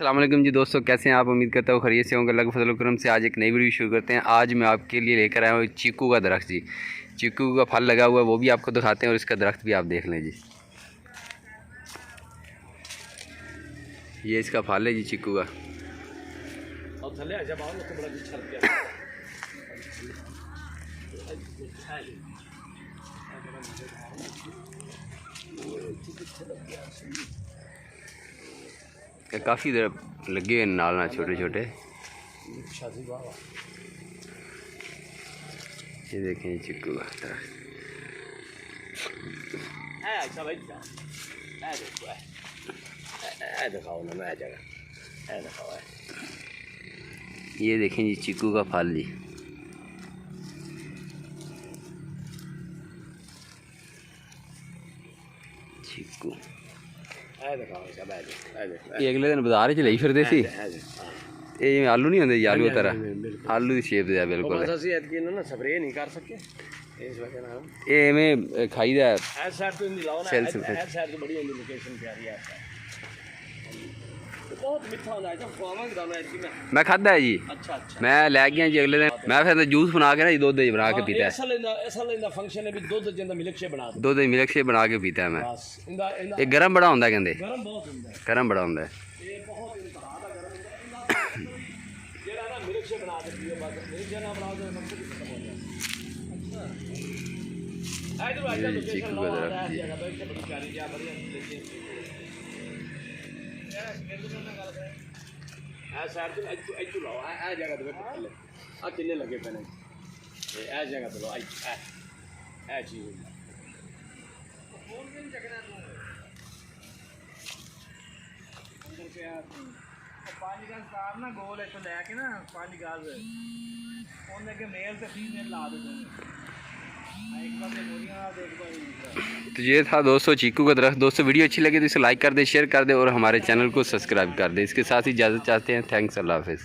अस्सलाम वालेकुम जी दोस्तों, कैसे हैं आप। उम्मीद करता हूँ खैरियत से होंगे। अल्लाह के फजल करम से आज एक नई वीडियो शुरू करते हैं। आज मैं आपके लिए लेकर आया हूँ चीकू का दरख्त जी। चीकू का फल लगा हुआ है, वो भी आपको दिखाते हैं और इसका दरख्त भी आप देख लें जी। ये इसका फल है जी चीकू का। काफ़ी लगे हुए नाल ना छोटे छोटे। ये देखें चिक्कू का ये देखें जी चिक्कू का फल जी। चिक्कू ये अगले दिन बाजार च ली फिरदे सी। ये आलू नहीं होंगे, आलू तरह आलू की शेप दे बिल्कुल। स्प्रे नहीं कर सके इस वजह नाल ये एवें खाई दा इस साइड तो नहीं लाओ ना। इस साइड तो बड़ी लोकेशन प्यारी है। बहुत मीठा होता है जब खावांगे दाना इसकी मैं खादा है जी। अच्छा अच्छा मैं लै गया जी अगले दिन। मैं फिर जूस बना के ना दूध बना के पीता है। असल इंदा फंक्शन है भी दूध जिंदा मिल्क शेक बना दो। दूध मिल्क शेक बना के पीता है मैं। बस इंदा ये गरम बड़ा होंदा कहंदे। गरम बहुत होता है। गरम बड़ा होंदा है। ये बहुत इंतहा दा गरम होता है। जेड़ा ना मिल्क शेक बना के पियो बस मिल्क शेक ना बनाओ तो सब कुछ खत्म हो जाए। अच्छा इधर आ जा लोकेशन लो आ रहा है जगह पे बड़ी प्यारी जा बढ़िया लेके साइड तो अच्छू लाओ आ जगह तो पहले आ किन्ने लगे पने ए जगह तो लो आ चीज फोन में जगह ना अंदर पे पानी का तार ना गोल है तो लेके ना पानी गाज ओने के मेल से फीमेल ला दो एक बार में गोलियां देख भाई। तो ये था दोस्तों चीकू का दरख्त। दोस्तों वीडियो अच्छी लगी तो इसे लाइक कर दे, शेयर कर दे और हमारे चैनल को सब्सक्राइब कर दे। इसके साथ ही इजाज़त चाहते हैं। थैंक्स, अल्लाह हाफिज़।